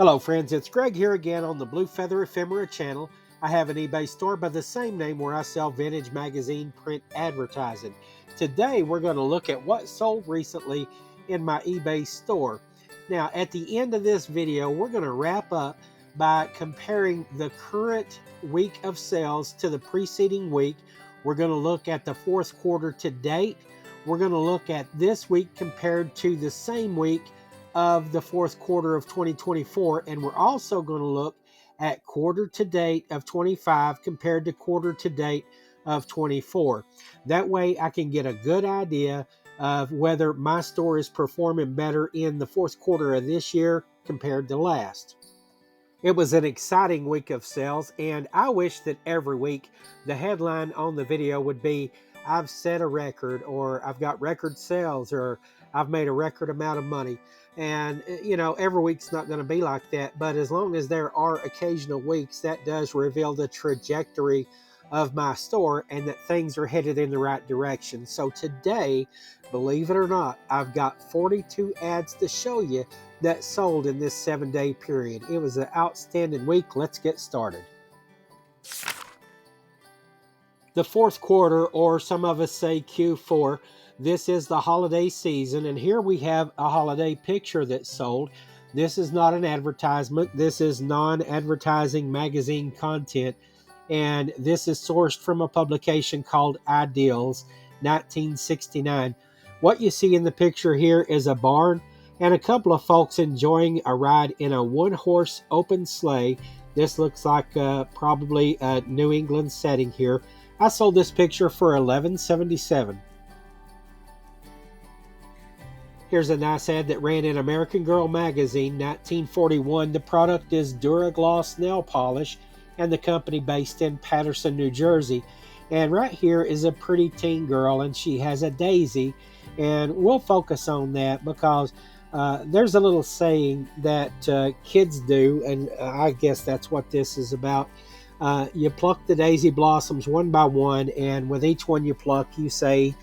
Hello friends, it's Greg here again on the Blue Feather Ephemera channel. I have an eBay store by the same name where I sell vintage magazine print advertising. Today we're going to look at what sold recently in my eBay store. Now at the end of this video we're going to wrap up by comparing the current week of sales to the preceding week. We're going to look at the fourth quarter to date. We're going to look at this week compared to the same week of the fourth quarter of 2024, and we're also going to look at quarter to date of 25 compared to quarter to date of 24. That way I can get a good idea of whether my store is performing better in the fourth quarter of this year compared to last. It was an exciting week of sales, and I wish that every week the headline on the video would be, I've set a record, or I've got record sales, or I've made a record amount of money. And, you know, every week's not going to be like that. But as long as there are occasional weeks, that does reveal the trajectory of my store and that things are headed in the right direction. So today, believe it or not, I've got 42 ads to show you that sold in this 7-day period. It was an outstanding week. Let's get started. The fourth quarter, or some of us say Q4, this is the holiday season, and here we have a holiday picture that sold. This is not an advertisement. This is non-advertising magazine content, and this is sourced from a publication called Ideals, 1969. What you see in the picture here is a barn and a couple of folks enjoying a ride in a one-horse open sleigh. This looks like probably a New England setting here. I sold this picture for $11.77. Here's a nice ad that ran in American Girl magazine, 1941. The product is Dura-Gloss nail polish, and the company based in Paterson, New Jersey. And right here is a pretty teen girl, and she has a daisy. And we'll focus on that because there's a little saying that kids do, and I guess that's what this is about. You pluck the daisy blossoms one by one, and with each one you pluck, you say,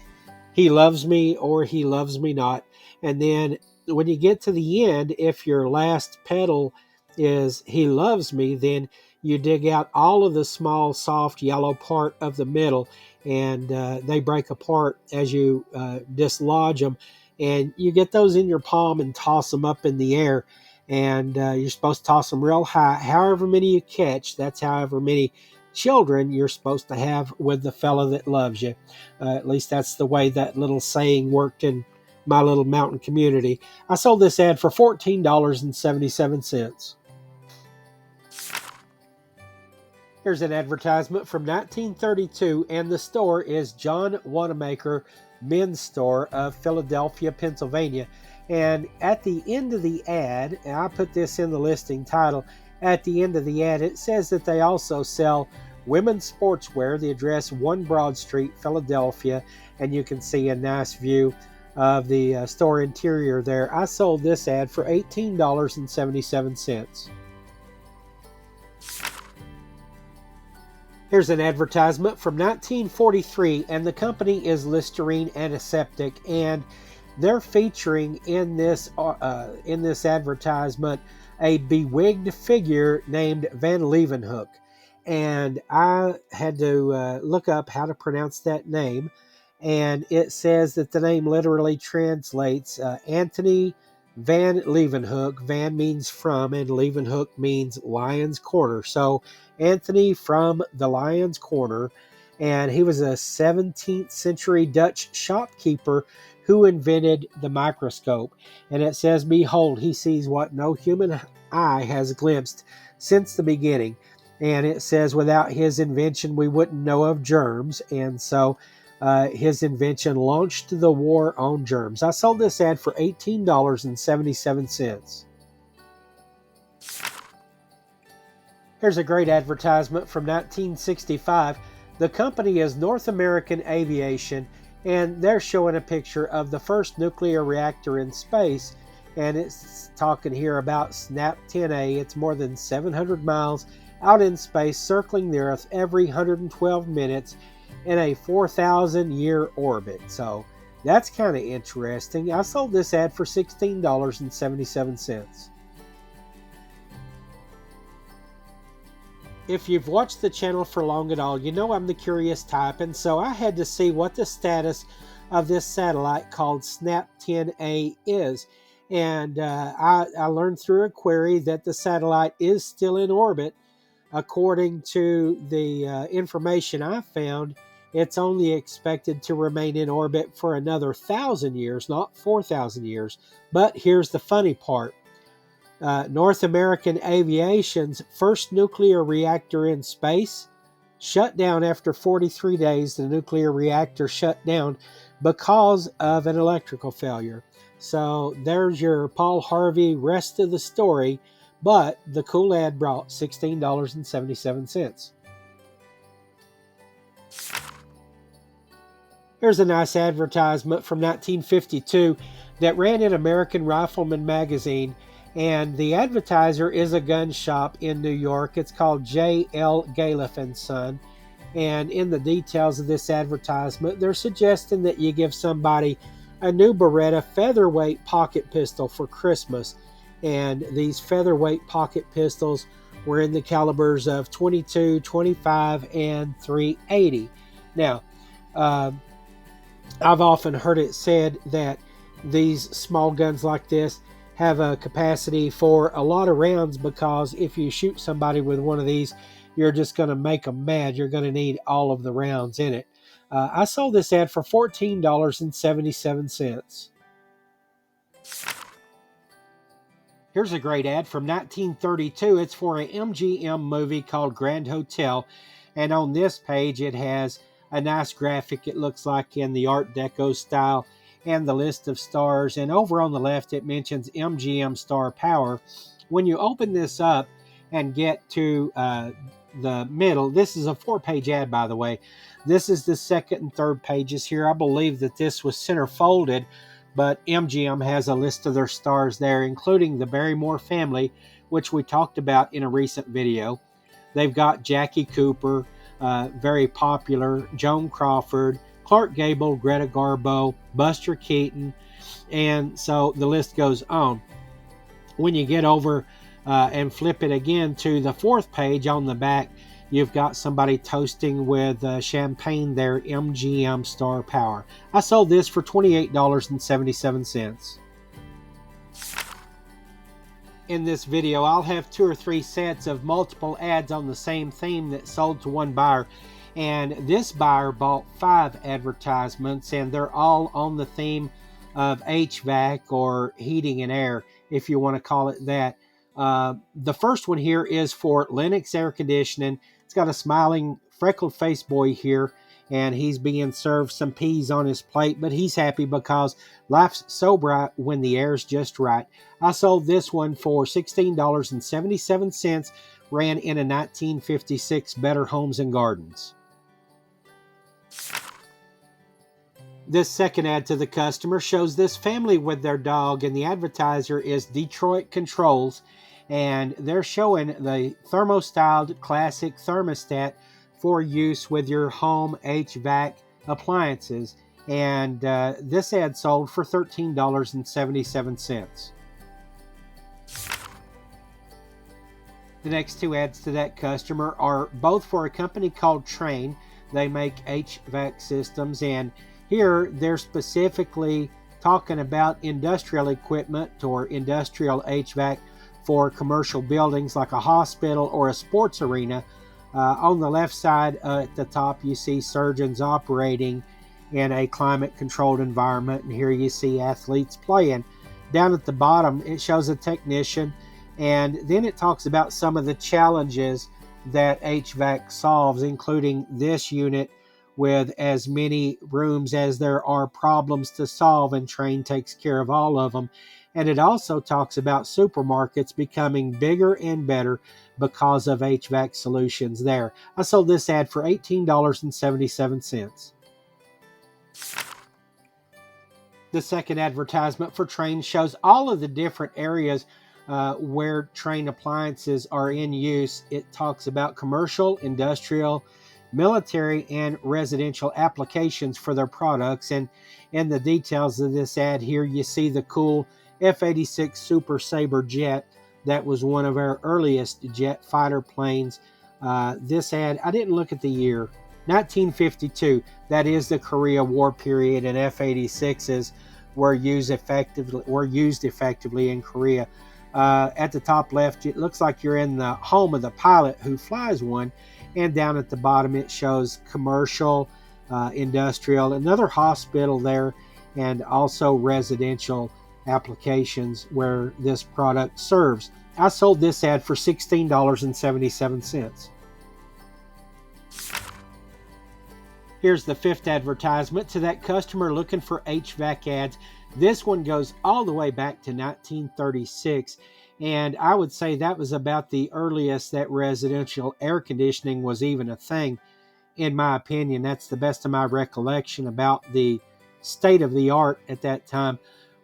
he loves me or he loves me not. And then when you get to the end, if your last petal is he loves me, then you dig out all of the small, soft yellow part of the middle, and they break apart as you dislodge them. And you get those in your palm and toss them up in the air. And you're supposed to toss them real high. However many you catch, that's however many children you're supposed to have with the fella that loves you. At least that's the way that little saying worked in my little mountain community. I sold this ad for $14.77. Here's an advertisement from 1932, and the store is John Wanamaker Men's Store of Philadelphia, Pennsylvania. And at the end of the ad, and I put this in the listing title, at the end of the ad, it says that they also sell women's sportswear. The address 1 Broad Street, Philadelphia, and you can see a nice view of the store interior there. I sold this ad for $18.77. Here's an advertisement from 1943, and the company is Listerine Antiseptic, and they're featuring in this advertisement a bewigged figure named Van Leeuwenhoek. And I had to look up how to pronounce that name. And it says that the name literally translates Anthony Van Leeuwenhoek. Van means from, and Leeuwenhoek means Lion's Corner. So Anthony from the Lion's Corner. And he was a 17th century Dutch shopkeeper who invented the microscope. And it says, behold, he sees what no human eye has glimpsed since the beginning. And it says, without his invention, we wouldn't know of germs. And so his invention launched the war on germs. I sold this ad for $18.77. Here's a great advertisement from 1965. The company is North American Aviation, and they're showing a picture of the first nuclear reactor in space, and it's talking here about SNAP 10A. It's more than 700 miles out in space, circling the Earth every 112 minutes in a 4,000-year orbit. So that's kind of interesting. I sold this ad for $16.77. If you've watched the channel for long at all, you know I'm the curious type, and so I had to see what the status of this satellite called Snap 10A is. And I learned through a query that the satellite is still in orbit. According to the information I found, it's only expected to remain in orbit for another 1,000 years, not 4,000 years. But here's the funny part. North American Aviation's first nuclear reactor in space shut down after 43 days. The nuclear reactor shut down because of an electrical failure. So there's your Paul Harvey rest of the story, but the cool ad brought $16.77. Here's a nice advertisement from 1952 that ran in American Rifleman magazine, and the advertiser is a gun shop in New York. It's called J.L. Galef Son, and in the details of this advertisement, they're suggesting that you give somebody a new Beretta featherweight pocket pistol for Christmas, and these featherweight pocket pistols were in the calibers of 22, 25, and .380. Now, I've often heard it said that these small guns like this have a capacity for a lot of rounds, because if you shoot somebody with one of these, you're just going to make them mad. You're going to need all of the rounds in it. I sold this ad for $14.77. Here's a great ad from 1932. It's for an MGM movie called Grand Hotel. And on this page, it has a nice graphic, it looks like, in the Art Deco style, and the list of stars. And over on the left, it mentions MGM Star Power. When you open this up and get to the middle, this is a 4-page ad, by the way. This is the second and third pages here. I believe that this was center folded, but MGM has a list of their stars there, including the Barrymore family, which we talked about in a recent video. They've got Jackie Cooper, very popular, Joan Crawford, Clark Gable, Greta Garbo, Buster Keaton, and so the list goes on. When you get over and flip it again to the 4th page on the back, you've got somebody toasting with champagne there, MGM Star Power. I sold this for $28.77. In this video, I'll have 2 or 3 sets of multiple ads on the same theme that sold to one buyer. And this buyer bought 5 advertisements, and they're all on the theme of HVAC, or heating and air, if you want to call it that. The first one here is for Lennox air conditioning. It's got a smiling, freckled-faced boy here, and he's being served some peas on his plate, but he's happy because life's so bright when the air's just right. I sold this one for $16.77, ran in a 1956 Better Homes and Gardens. This second ad to the customer shows this family with their dog, and the advertiser is Detroit Controls, and they're showing the thermostyled classic thermostat for use with your home HVAC appliances, and this ad sold for $13.77. The next 2 ads to that customer are both for a company called Trane. They make HVAC systems, and here they're specifically talking about industrial equipment or industrial HVAC for commercial buildings like a hospital or a sports arena. On the left side at the top, you see surgeons operating in a climate-controlled environment, and here you see athletes playing. Down at the bottom, it shows a technician, and then it talks about some of the challenges that HVAC solves, including this unit with as many rooms as there are problems to solve, and Trane takes care of all of them. And it also talks about supermarkets becoming bigger and better because of HVAC solutions there. I sold this ad for $18.77. The second advertisement for Trane shows all of the different areas where Trane appliances are in use. It talks about commercial, industrial, military, and residential applications for their products. And in the details of this ad here, you see the cool F-86 Super Sabre jet. That was one of our earliest jet fighter planes This ad, I didn't look at the year, 1952. That is the Korea War period, and F-86s were used effectively in Korea. At the top left, it looks like you're in the home of the pilot who flies one, and down at the bottom it shows commercial, industrial, another hospital there, and also residential applications where this product serves. I sold this ad for $16.77. Here's the fifth advertisement to that customer looking for HVAC ads. This one goes all the way back to 1936, and I would say that was about the earliest that residential air conditioning was even a thing. In my opinion, that's the best of my recollection about the state of the art at that time.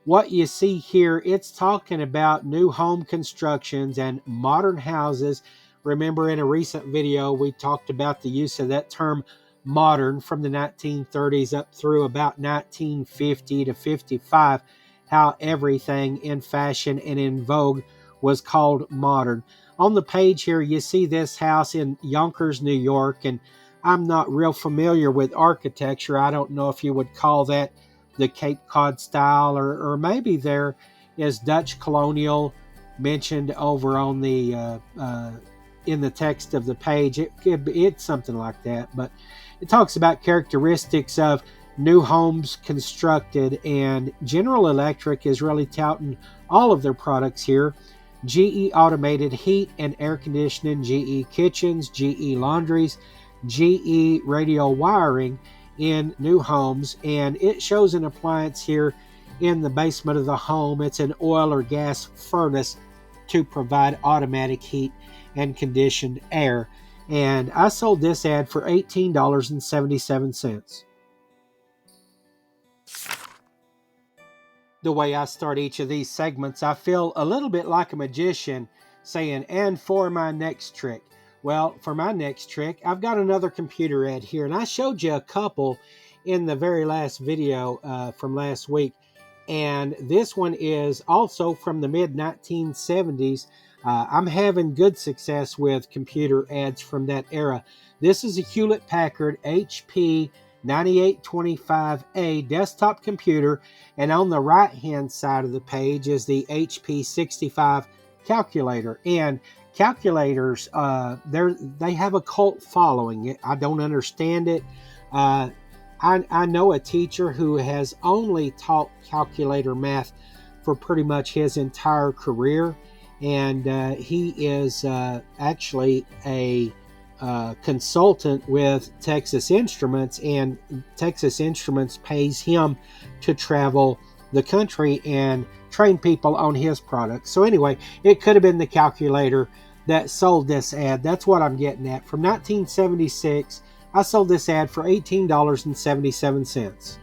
What you see here, it's talking about new home constructions and modern houses. Remember, in a recent video, we talked about the use of that term modern from the 1930s up through about 1950 to 55, how everything in fashion and in vogue was called modern. On the page here, you see this house in Yonkers, New York, and I'm not real familiar with architecture. I don't know if you would call that the Cape Cod style, or maybe there is Dutch colonial mentioned over on the in the text of the page. It's something like that, but it talks about characteristics of new homes constructed, and General Electric is really touting all of their products here. GE automated heat and air conditioning, GE kitchens, GE laundries, GE radio wiring in new homes, and it shows an appliance here in the basement of the home. It's an oil or gas furnace to provide automatic heat and conditioned air, and I sold this ad for $18.77. The way I start each of these segments, I feel a little bit like a magician saying, and for my next trick. Well, for my next trick, I've got another computer ad here, and I showed you a couple in the very last video from last week. And this one is also from the mid-1970s. I'm having good success with computer ads from that era. This is a Hewlett-Packard HP 9825A desktop computer, and on the right-hand side of the page is the HP 65 calculator. And calculators, they have a cult following. I don't understand it. I know a teacher who has only taught calculator math for pretty much his entire career, and he is actually a consultant with Texas Instruments, and Texas Instruments pays him to travel the country and train people on his products. So anyway, it could have been the calculator that sold this ad. That's what I'm getting at. From 1976, I sold this ad for $18.77.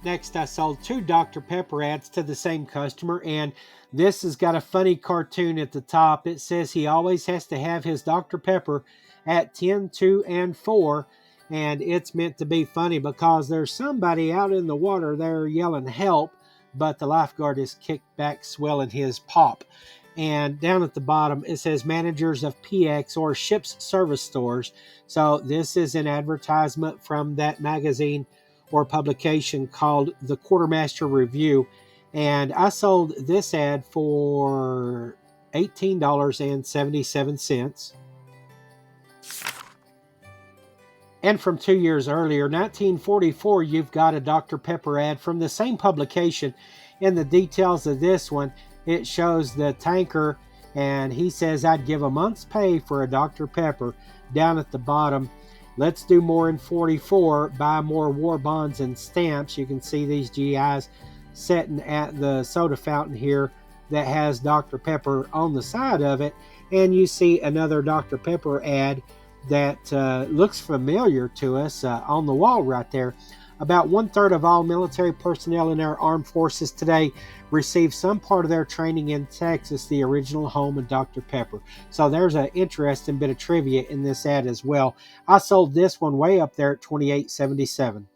Next, I sold two Dr. Pepper ads to the same customer, and this has got a funny cartoon at the top. It says he always has to have his Dr. Pepper at 10, 2, and 4, and it's meant to be funny because there's somebody out in the water there yelling help, but the lifeguard is kicked back swelling his pop. And down at the bottom, it says managers of PX or ships service stores. So this is an advertisement from that magazine or publication called the Quartermaster Review. And I sold this ad for $18.77. And from 2 years earlier, 1944, you've got a Dr. Pepper ad from the same publication. In the details of this one, it shows the tanker, and he says, I'd give a month's pay for a Dr. Pepper. Down at the bottom, let's do more in 44, buy more war bonds and stamps. You can see these GIs sitting at the soda fountain here that has Dr. Pepper on the side of it. And you see another Dr. Pepper ad that looks familiar to us on the wall right there. About 1/3 of all military personnel in our armed forces today receive some part of their training in Texas, the original home of Dr. Pepper. So there's an interesting bit of trivia in this ad as well. I sold this one way up there at $28.77.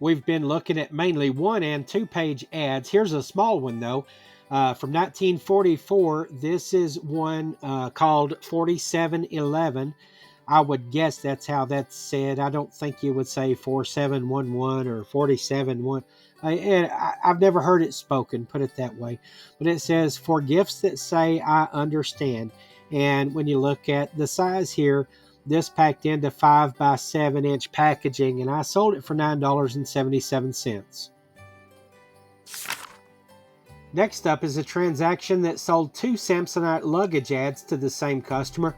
We've been looking at mainly 1- and 2-page ads. Here's a small one though. From 1944, this is one called 4711. I would guess that's how that's said. I don't think you would say 4711 or 471. I've never heard it spoken, put it that way. But it says, for gifts that say I understand. And when you look at the size here, this packed into 5 by 7 inch packaging, and I sold it for $9.77. Next up is a transaction that sold 2 Samsonite luggage ads to the same customer.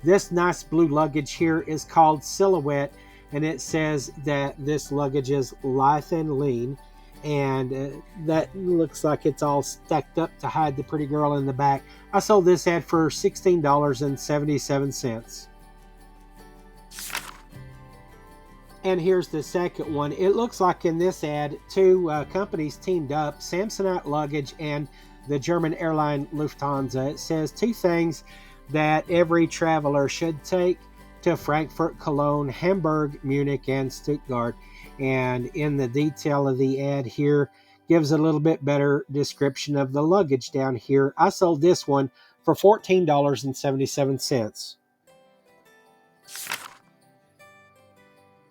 This nice blue luggage here is called Silhouette, and it says that this luggage is lithe and lean, and that looks like it's all stacked up to hide the pretty girl in the back. I sold this ad for $16.77. And here's the second one. It looks like in this ad, 2 companies teamed up, Samsonite Luggage and the German airline Lufthansa. It says 2 things that every traveler should take to Frankfurt, Cologne, Hamburg, Munich, and Stuttgart. And in the detail of the ad here, gives a little bit better description of the luggage down here. I sold this one for $14.77.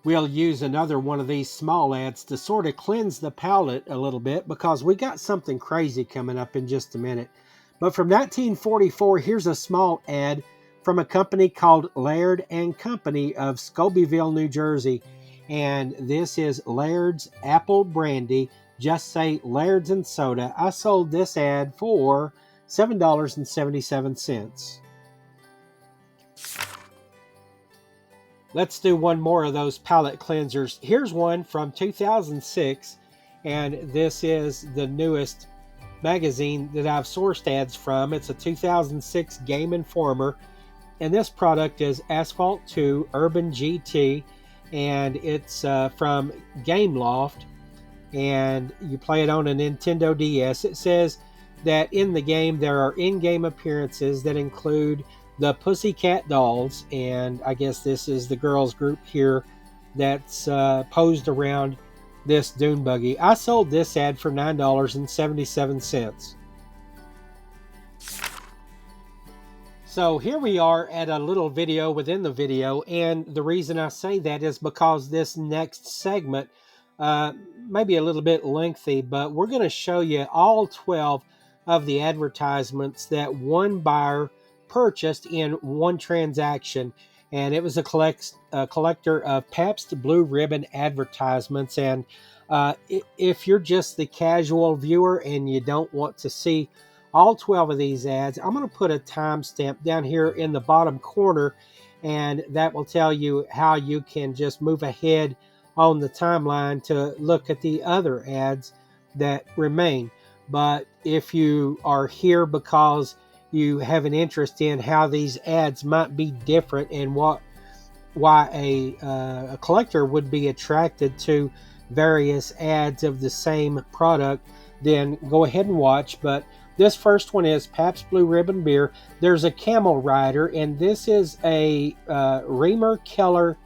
We'll use another one of these small ads to sort of cleanse the palate a little bit, because we got something crazy coming up in just a minute. But from 1944, here's a small ad from a company called Laird and Company of Scobeyville, New Jersey. And this is Laird's Apple Brandy. Just say Laird's and Soda. I sold this ad for $7.77. Let's do one more of those palate cleansers. Here's one from 2006, and this is the newest magazine that I've sourced ads from. It's a 2006 Game Informer, and this product is Asphalt 2 Urban GT, and it's from Gameloft, and you play it on a Nintendo DS. It says that in the game there are in-game appearances that include the Pussycat Dolls, and I guess this is the girls group here that's posed around this dune buggy. I sold this ad for $9.77. So here we are at a little video within the video, and the reason I say that is because this next segment may be a little bit lengthy, but we're going to show you all 12 of the advertisements that one buyer purchased in one transaction, and it was a collector of Pabst Blue Ribbon advertisements. And if you're just the casual viewer and you don't want to see all 12 of these ads, I'm going to put a timestamp down here in the bottom corner, and that will tell you how you can just move ahead on the timeline to look at the other ads that remain. But if you are here because you have an interest in how these ads might be different and why a collector would be attracted to various ads of the same product, then go ahead and watch. But this first one is Pabst Blue Ribbon beer. There's a camel rider, and this is a Reamer Keller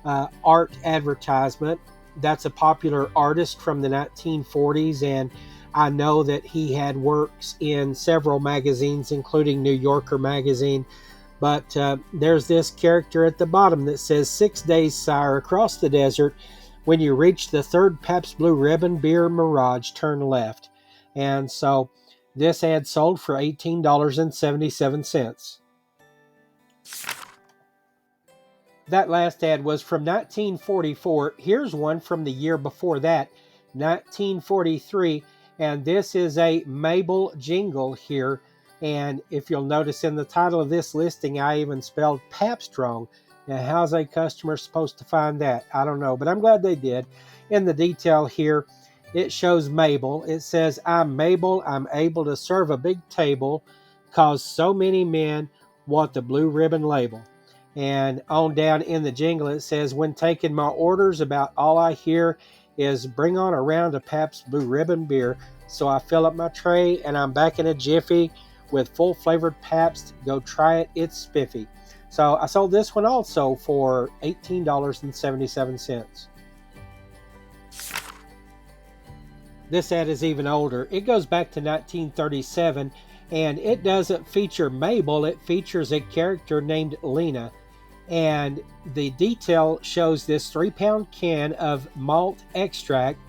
art advertisement. That's a popular artist from the 1940s, and I know that he had works in several magazines, including New Yorker magazine. But there's this character at the bottom that says, 6 days, sire, across the desert. When you reach the third Pabst Blue Ribbon beer mirage, turn left. And so this ad sold for $18.77. That last ad was from 1944. Here's one from the year before that, 1943. And this is a Mabel jingle here. And if you'll notice in the title of this listing, I even spelled Pabst wrong. Now, how's a customer supposed to find that? I don't know, but I'm glad they did. In the detail here, it shows Mabel. It says, I'm Mabel. I'm able to serve a big table because so many men want the blue ribbon label. And on down in the jingle, it says, when taking my orders, about all I hear is bring on a round of Pabst Blue Ribbon beer. So I fill up my tray and I'm back in a jiffy with full flavored Pabst. Go try it, it's spiffy. So I sold this one also for $18.77. This ad is even older. It goes back to 1937, and it doesn't feature Mabel. It features a character named Lena. And the detail shows this 3-pound can of malt extract,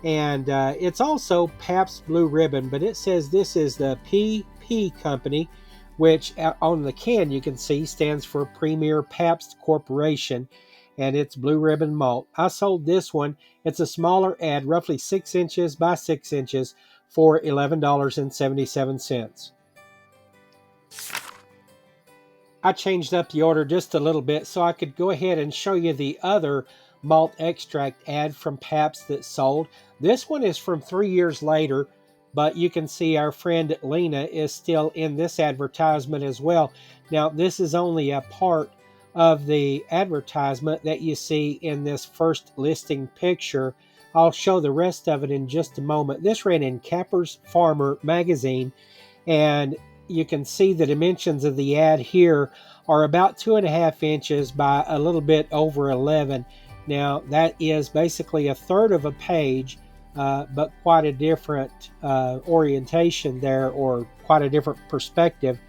and it's also Pabst Blue Ribbon, but it says this is the PP Company, which on the can you can see stands for Premier Pabst Corporation, and it's Blue Ribbon Malt. I sold this one. It's a smaller ad, roughly 6 inches by 6 inches, for $11.77. I changed up the order just a little bit so I could go ahead and show you the other malt extract ad from Pabst that sold. This one is from 3 years later, but you can see our friend Lena is still in this advertisement as well. Now, this is only a part of the advertisement that you see in this first listing picture. I'll show the rest of it in just a moment. This ran in Capper's Farmer magazine, and you can see the dimensions of the ad here are about 2.5 inches by a little bit over 11. Now, that is basically a third of a page, but quite a different orientation there, or quite a different perspective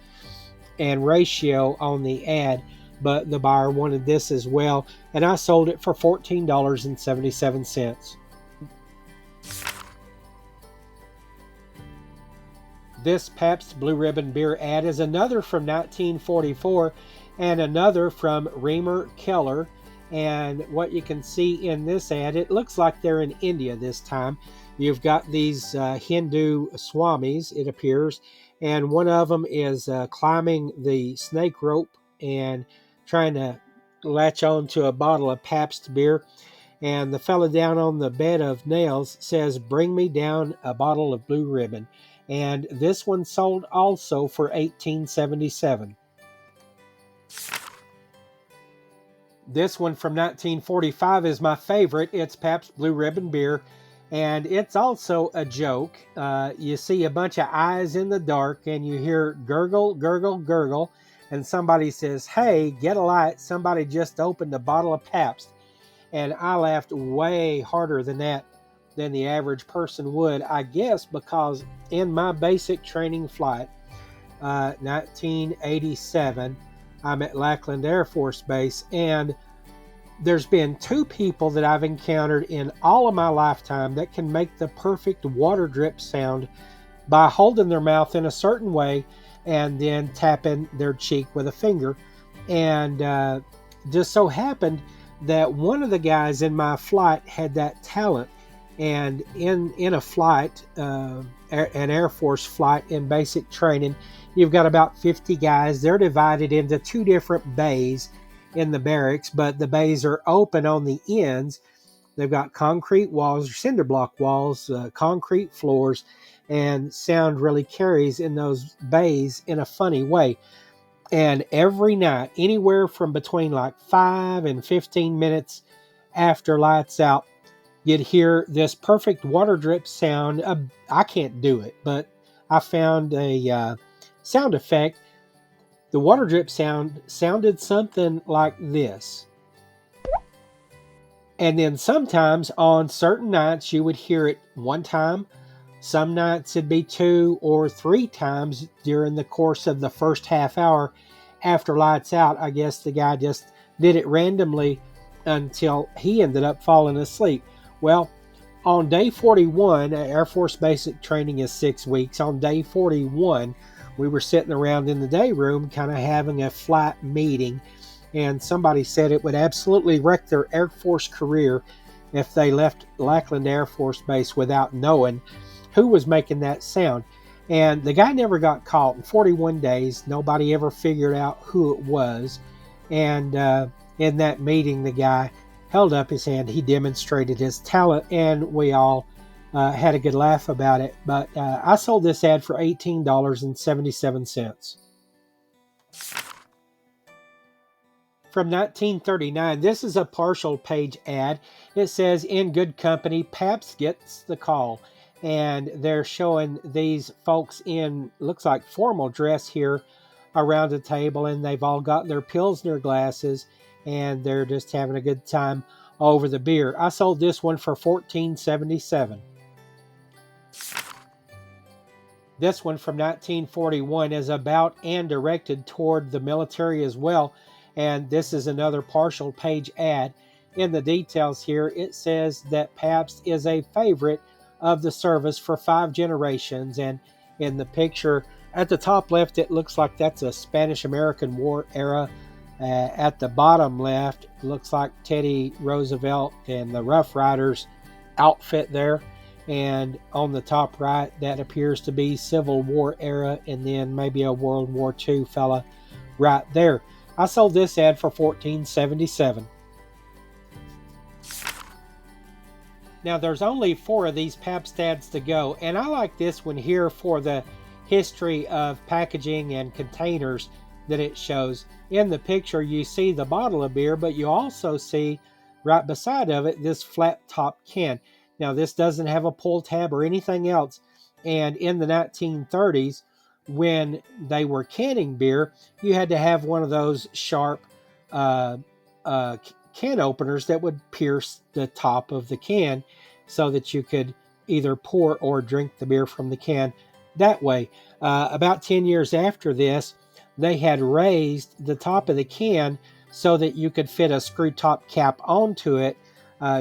and ratio on the ad. But the buyer wanted this as well, and I sold it for $14.77. This Pabst Blue Ribbon beer ad is another from 1944 and another from Reamer Keller. And what you can see in this ad, it looks like they're in India this time. You've got these Hindu swamis, it appears, and one of them is climbing the snake rope and trying to latch on to a bottle of Pabst beer. And the fella down on the bed of nails says, "Bring me down a bottle of Blue Ribbon." And this one sold also for $18.77. This one from 1945 is my favorite. It's Pabst Blue Ribbon beer, and it's also a joke. You see a bunch of eyes in the dark, and you hear gurgle, gurgle, gurgle, and somebody says, "Hey, get a light, somebody just opened a bottle of Pabst." And I laughed way harder than that than the average person would, I guess, because in my basic training flight, 1987, I'm at Lackland Air Force Base, and there's been 2 people that I've encountered in all of my lifetime that can make the perfect water drip sound by holding their mouth in a certain way and then tapping their cheek with a finger. And just so happened that one of the guys in my flight had that talent. And in a flight, an Air Force flight in basic training, you've got about 50 guys. They're divided into 2 different bays in the barracks, but the bays are open on the ends. They've got concrete walls, cinder block walls, concrete floors, and sound really carries in those bays in a funny way. And every night, anywhere from between like 5 and 15 minutes after lights out, you'd hear this perfect water drip sound. I can't do it, but I found a sound effect. The water drip sounded something like this. And then sometimes on certain nights you would hear it one time. Some nights it'd be 2 or 3 times during the course of the first half hour after lights out. I guess the guy just did it randomly until he ended up falling asleep. Well, on day 41, Air Force basic training is 6 weeks. On day 41, we were sitting around in the day room kind of having a flight meeting, and somebody said it would absolutely wreck their Air Force career if they left Lackland Air Force Base without knowing who was making that sound. And the guy never got caught. In 41 days, nobody ever figured out who it was. And in that meeting, the guy held up his hand. He demonstrated his talent, and we all had a good laugh about it. But I sold this ad for $18.77. From 1939, this is a partial page ad. It says, "In good company, Pabst gets the call." And they're showing these folks in, looks like formal dress here around a table, and they've all got their Pilsner glasses, and they're just having a good time over the beer. I sold this one for $14.77. This one from 1941 is about and directed toward the military as well. And this is another partial page ad. In the details here, it says that Pabst is a favorite of the service for 5 generations. And in the picture at the top left, it looks like that's a Spanish-American War era. At the bottom left, it looks like Teddy Roosevelt and the Rough Riders outfit there. And on the top right, that appears to be Civil War era, and then maybe a World War II fella right there. I sold this ad for $14.77. Now there's only 4 of these Pabst ads to go, and I like this one here for the history of packaging and containers that it shows. In the picture, you see the bottle of beer, but you also see right beside of it this flat top can. Now, this doesn't have a pull tab or anything else. And in the 1930s, when they were canning beer, you had to have one of those sharp can openers that would pierce the top of the can so that you could either pour or drink the beer from the can that way. About 10 years after this, they had raised the top of the can so that you could fit a screw top cap onto it,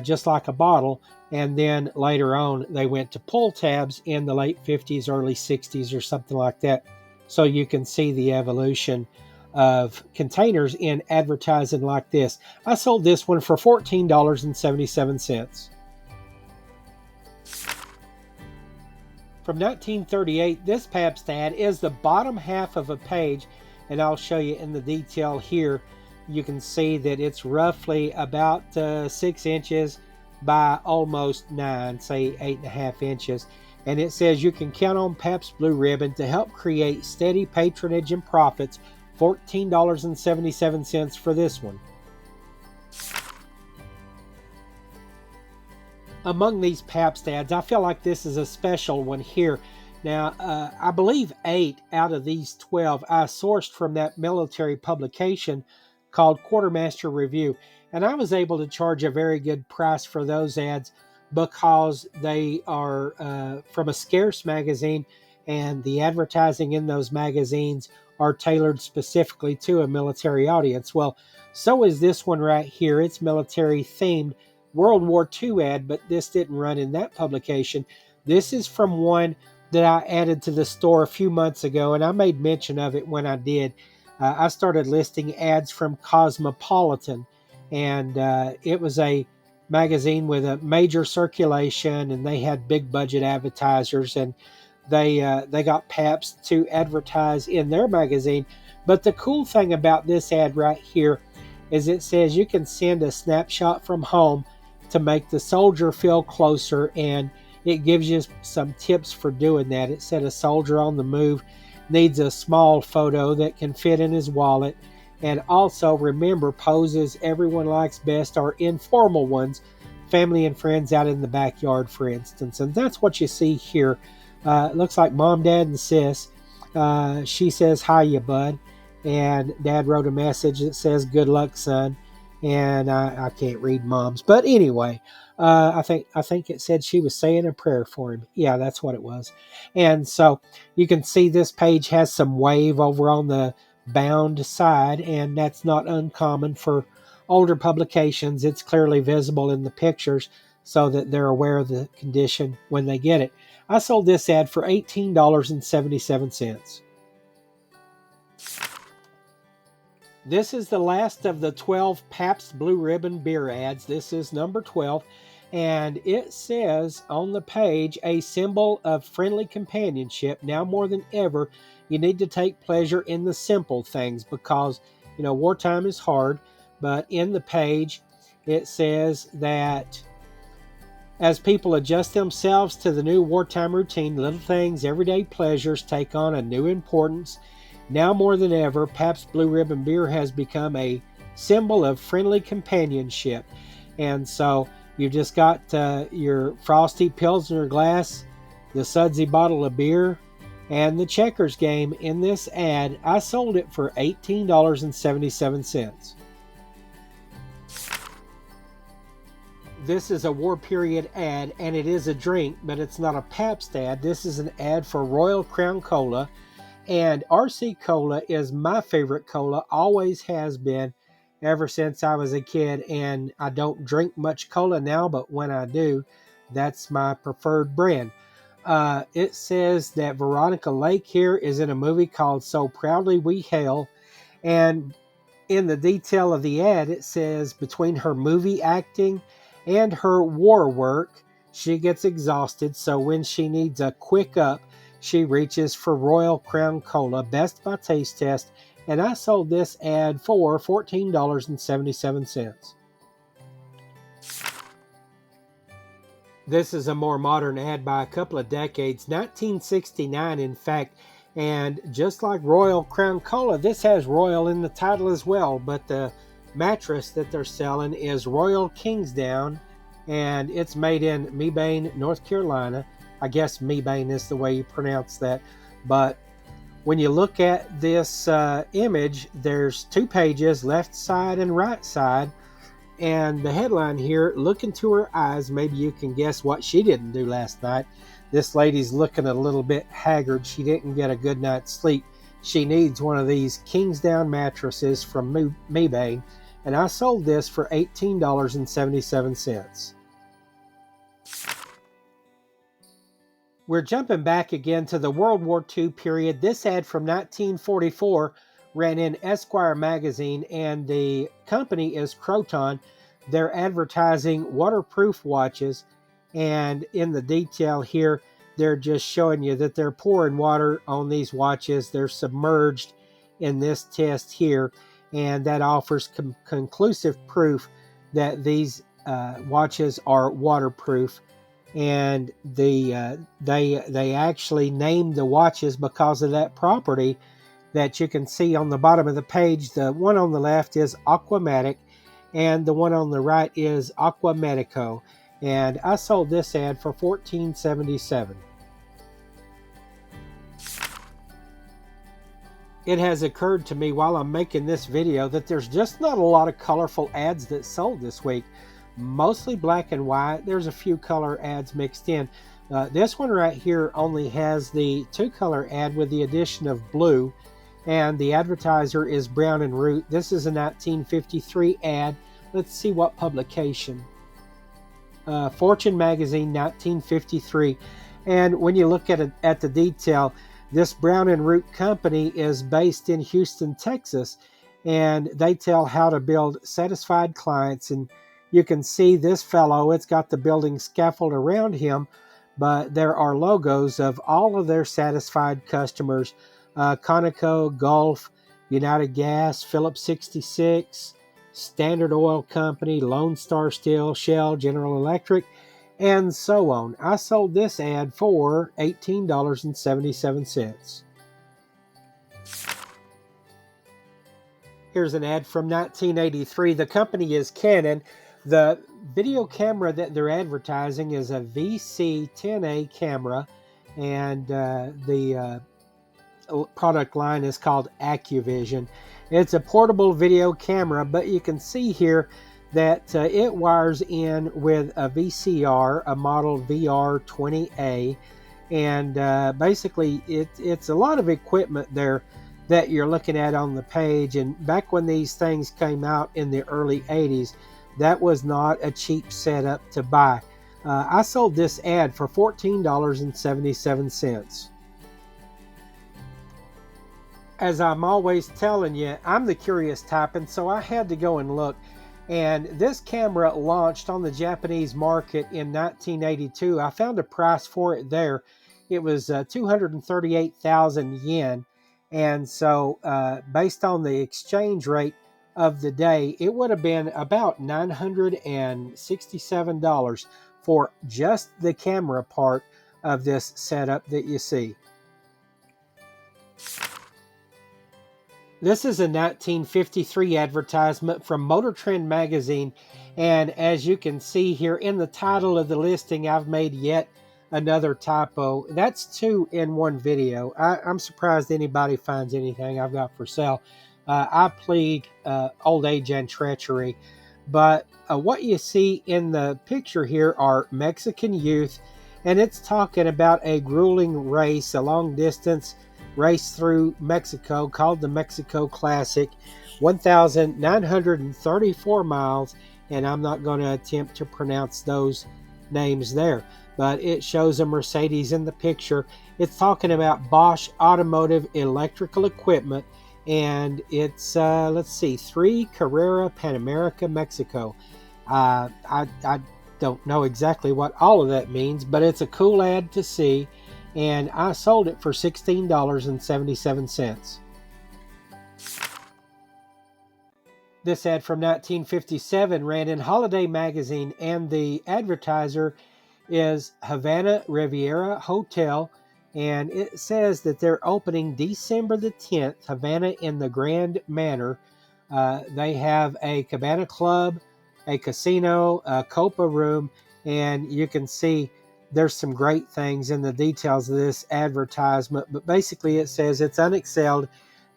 just like a bottle. And then later on, they went to pull tabs in the late 50s, early 60s or something like that. So you can see the evolution of containers in advertising like this. I sold this one for $14.77. From 1938, this Pabst ad is the bottom half of a page, and I'll show you in the detail here. You can see that it's roughly about 6 inches by almost 9, say 8.5 inches. And it says you can count on Pabst Blue Ribbon to help create steady patronage and profits. $14.77 for this one. Among these Pabst ads, I feel like this is a special one here. Now, I believe 8 out of these 12 I sourced from that military publication called Quartermaster Review. And I was able to charge a very good price for those ads because they are from a scarce magazine, and the advertising in those magazines are tailored specifically to a military audience. Well, so is this one right here. It's military themed World War II ad, but this didn't run in that publication. This is from one that I added to the store a few months ago, and I made mention of it when I did. I started listing ads from Cosmopolitan, and it was a magazine with a major circulation, and they had big budget advertisers, and they got Pabst to advertise in their magazine. But the cool thing about this ad right here is it says you can send a snapshot from home to make the soldier feel closer, and it gives you some tips for doing that. It said a soldier on the move needs a small photo that can fit in his wallet. And also remember, poses everyone likes best are informal ones, family and friends out in the backyard, for instance. And that's what you see here. It looks like mom, dad, and sis. She says, "Hiya, bud." And dad wrote a message that says, "Good luck, son." And I can't read mom's. But anyway, I think it said she was saying a prayer for him. Yeah, that's what it was. And so you can see this page has some wave over on the bound side, and that's not uncommon for older publications. It's clearly visible in the pictures so that they're aware of the condition when they get it. I sold this ad for $18.77. This is the last of the 12 Pabst Blue Ribbon beer ads. This is number 12, and it says on the page, a symbol of friendly companionship. Now more than ever, you need to take pleasure in the simple things because, wartime is hard. But in the page, it says that as people adjust themselves to the new wartime routine, little things, everyday pleasures take on a new importance. Now more than ever, Pabst Blue Ribbon beer has become a symbol of friendly companionship. And so you've just got your frosty Pilsner glass, the sudsy bottle of beer, and the checkers game in this ad. I sold it for $18.77. This is a war period ad, and it is a drink, but it's not a Pabst ad. This is an ad for Royal Crown Cola, and RC Cola is my favorite cola, always has been ever since I was a kid, and I don't drink much cola now, but when I do, that's my preferred brand. It says that Veronica Lake here is in a movie called So Proudly We Hail, and in the detail of the ad, it says between her movie acting and her war work, she gets exhausted. So when she needs a quick up, she reaches for Royal Crown Cola, best by taste test. And I sold this ad for $14.77. This is a more modern ad by a couple of decades, 1969 in fact. And just like Royal Crown Cola, this has Royal in the title as well, but the mattress that they're selling is Royal Kingsdown, and it's made in Mebane, North Carolina. I guess Mebane is the way you pronounce that. But when you look at this image, there's two pages, left side and right side. And the headline here, look into her eyes. Maybe you can guess what she didn't do last night. This lady's looking a little bit haggard. She didn't get a good night's sleep. She needs one of these Kingsdown mattresses from Mebane. And I sold this for $18.77. We're jumping back again to the World War II period. This ad from 1944 ran in Esquire magazine, and the company is Croton. They're advertising waterproof watches, and in the detail here, they're just showing you that they're pouring water on these watches. They're submerged in this test here, and that offers conclusive proof that these watches are waterproof. And they actually named the watches because of that property that you can see on the bottom of the page. The one on the left is Aquamatic, and the one on the right is Aquamedico. And I sold this ad for $14.77. It has occurred to me while I'm making this video that there's just not a lot of colorful ads that sold this week. Mostly black and white. There's a few color ads mixed in. This one right here only has the two-color ad with the addition of blue, and the advertiser is Brown and Root. This is a 1953 ad. Let's see what publication. Fortune magazine, 1953. And when you look at the detail, this Brown and Root company is based in Houston, Texas, and they tell how to build satisfied clients. And you can see this fellow, it's got the building scaffold around him, but there are logos of all of their satisfied customers. Conoco, Gulf, United Gas, Phillips 66, Standard Oil Company, Lone Star Steel, Shell, General Electric, and so on. I sold this ad for $18.77. Here's an ad from 1983. The company is Canon. The video camera that they're advertising is a VC10A camera, and the product line is called Aviation. It's a portable video camera, but you can see here that it wires in with a VCR, a model VR20A, and basically it's a lot of equipment there that you're looking at on the page. And back when these things came out in the early 80s, that was not a cheap setup to buy. I sold this ad for $14.77. As I'm always telling you, I'm the curious type, and so I had to go and look. And this camera launched on the Japanese market in 1982. I found a price for it there. It was 238,000 yen. And so based on the exchange rate of the day, it would have been about $967 for just the camera part of this setup that you see. This is a 1953 advertisement from Motor Trend magazine, and as you can see here in the title of the listing, I've made yet another typo. That's 2 in 1 video. I'm surprised anybody finds anything I've got for sale. I plead old age and treachery, But what you see in the picture here are Mexican youth, and it's talking about a grueling race, a long distance race through Mexico called the Mexico Classic, 1,934 miles, and I'm not going to attempt to pronounce those names there, but it shows a Mercedes in the picture. It's talking about Bosch Automotive Electrical Equipment, and it's let's see, 3 Carrera Panamerica, Mexico. I don't know exactly what all of that means, but it's a cool ad to see, and I sold it for $16.77. This ad from 1957 ran in Holiday magazine, and the advertiser is Havana Riviera Hotel, and it says that they're opening December the 10th, Havana in the Grand Manor. They have a cabana club, a casino, a copa room, and you can see there's some great things in the details of this advertisement, but basically it says it's unexcelled.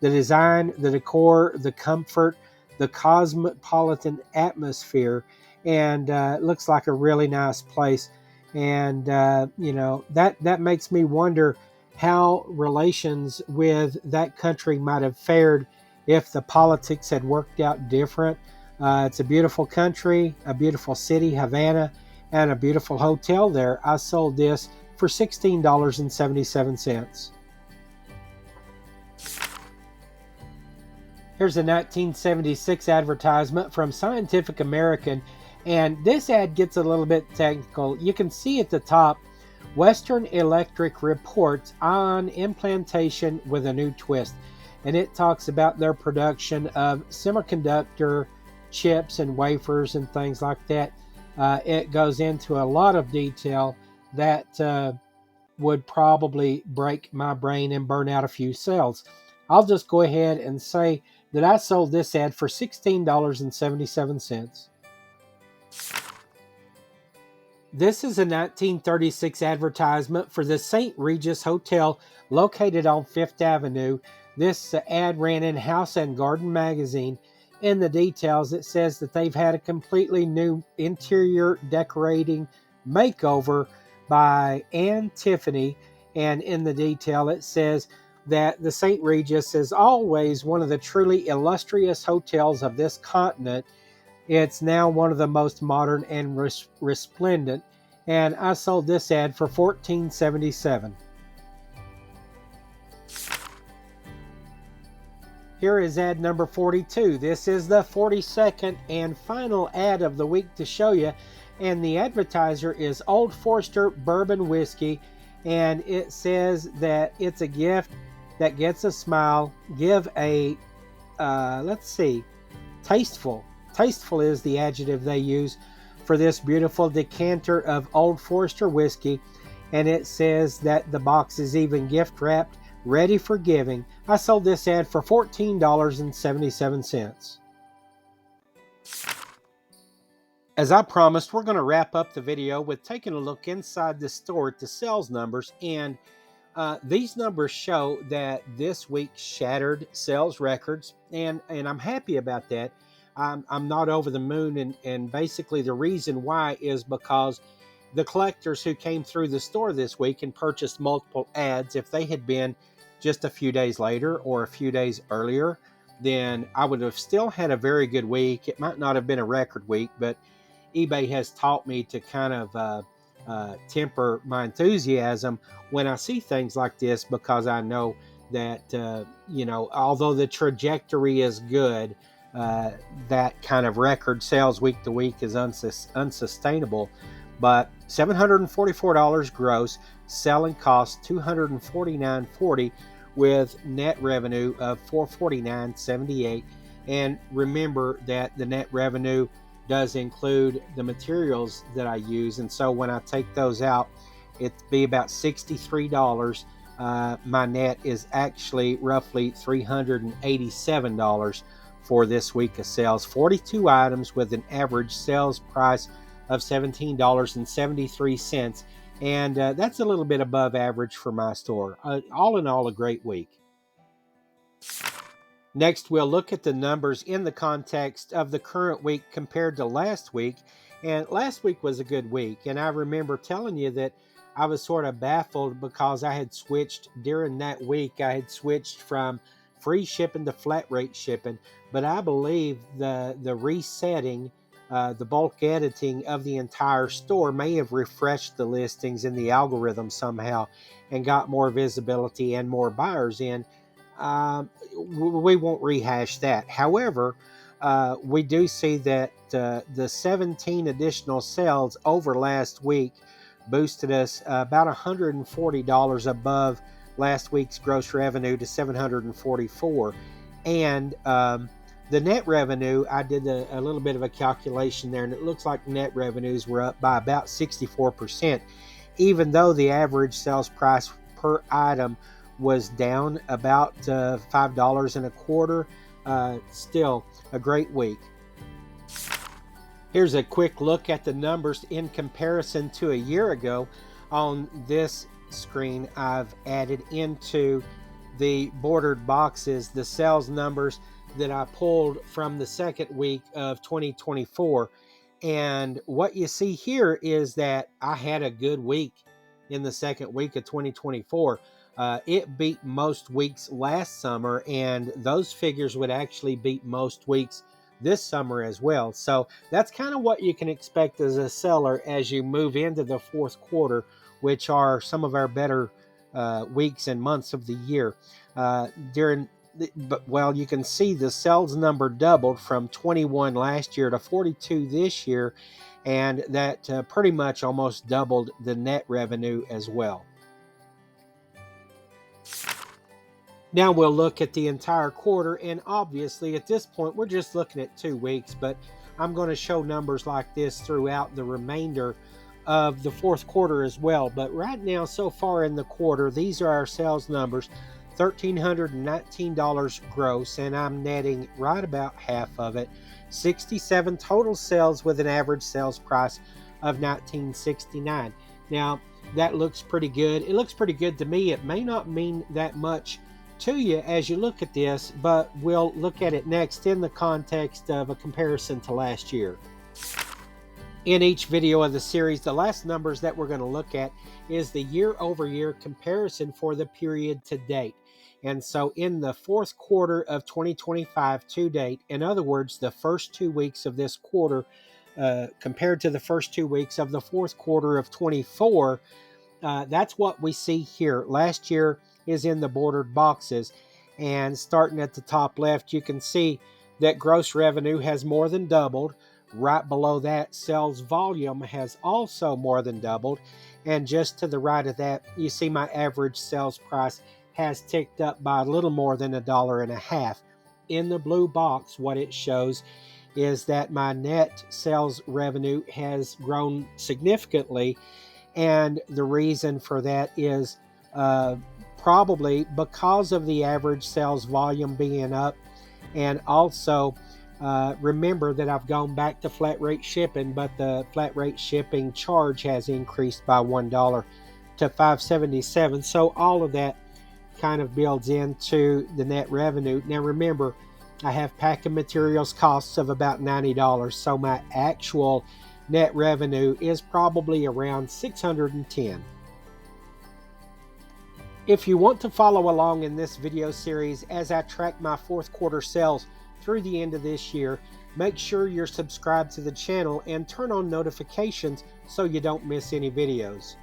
The design, the decor, the comfort, the cosmopolitan atmosphere, and it looks like a really nice place. And that makes me wonder how relations with that country might have fared if the politics had worked out different. It's a beautiful country, a beautiful city, Havana, and a beautiful hotel there. I sold this for $16.77. Here's a 1976 advertisement from Scientific American, and this ad gets a little bit technical. You can see at the top, Western Electric reports on implantation with a new twist, and it talks about their production of semiconductor chips and wafers and things like that. It goes into a lot of detail that would probably break my brain and burn out a few cells. I'll just go ahead and say that I sold this ad for $16.77. This is a 1936 advertisement for the St. Regis Hotel located on Fifth Avenue. This ad ran in House and Garden magazine. In the details, it says that they've had a completely new interior decorating makeover by Anne Tiffany, and in the detail it says that the St. Regis is always one of the truly illustrious hotels of this continent. It's now one of the most modern and resplendent, and I sold this ad for $14.77. Here is ad number 42. This is the 42nd and final ad of the week to show you, and the advertiser is Old Forester Bourbon Whiskey, and it says that it's a gift that gets a smile. Give a, tasteful. Tasteful is the adjective they use for this beautiful decanter of Old Forester whiskey, and it says that the box is even gift wrapped, ready for giving. I sold this ad for $14.77. As I promised, we're going to wrap up the video with taking a look inside the store at the sales numbers, and these numbers show that this week shattered sales records, and I'm happy about that. I'm not over the moon, and basically the reason why is because the collectors who came through the store this week and purchased multiple ads, if they had been just a few days later or a few days earlier, then I would have still had a very good week. It might not have been a record week, but eBay has taught me to kind of temper my enthusiasm when I see things like this, because I know that, although the trajectory is good, that kind of record sales week to week is unsustainable. But $744 gross, selling cost $249.40, with net revenue of $449.78. And remember that the net revenue does include the materials that I use, and so when I take those out, it'd be about $63. My net is actually roughly $387 for this week of sales. 42 items with an average sales price of $17.73, and that's a little bit above average for my store. All in all, a great week. Next, we'll look at the numbers in the context of the current week compared to last week. And last week was a good week. And I remember telling you that I was sort of baffled because I had switched during that week. I had switched from free shipping to flat rate shipping. But I believe the resetting, the bulk editing of the entire store may have refreshed the listings in the algorithm somehow and got more visibility and more buyers in. We won't rehash that. However, we do see that the 17 additional sales over last week boosted us about $140 above last week's gross revenue to $744. And the net revenue, I did a little bit of a calculation there, and it looks like net revenues were up by about 64%, even though the average sales price per item was down about $5.25. Still a great week. Here's a quick look at the numbers in comparison to a year ago. On this screen, I've added into the bordered boxes the sales numbers that I pulled from the second week of 2024. And what you see here is that I had a good week in the second week of 2024. It beat most weeks last summer, and those figures would actually beat most weeks this summer as well. So that's kind of what you can expect as a seller as you move into the fourth quarter, which are some of our better weeks and months of the year. Well, you can see the sales number doubled from 21 last year to 42 this year, and that pretty much almost doubled the net revenue as well. Now we'll look at the entire quarter, and obviously at this point we're just looking at 2 weeks, but I'm going to show numbers like this throughout the remainder of the fourth quarter as well. But right now, so far in the quarter, these are our sales numbers: $1,319 gross, and I'm netting right about half of it. 67 total sales with an average sales price of $1,969. Now that looks pretty good. It looks pretty good to me. It may not mean that much to you as you look at this, but we'll look at it next in the context of a comparison to last year. In each video of the series, the last numbers that we're going to look at is the year-over-year comparison for the period to date. And so in the fourth quarter of 2025 to date, in other words, the first 2 weeks of this quarter compared to the first 2 weeks of the fourth quarter of 24, that's what we see here. Last year is in the bordered boxes, and starting at the top left, you can see that gross revenue has more than doubled. Right below that, sales volume has also more than doubled, and just to the right of that, you see my average sales price has ticked up by a little more than $1.50. In the blue box, what it shows is that my net sales revenue has grown significantly, and the reason for that is probably because of the average sales volume being up, and also remember that I've gone back to flat rate shipping, but the flat rate shipping charge has increased by $1 to $5.77. So all of that kind of builds into the net revenue. Now remember, I have packing materials costs of about $90, so my actual net revenue is probably around $610. If you want to follow along in this video series as I track my fourth quarter sales through the end of this year, make sure you're subscribed to the channel and turn on notifications so you don't miss any videos.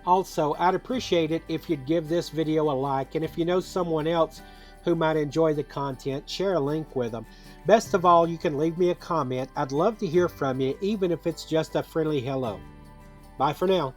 Also, I'd appreciate it if you'd give this video a like, and if you know someone else who might enjoy the content, share a link with them. Best of all, you can leave me a comment. I'd love to hear from you, even if it's just a friendly hello. Bye for now.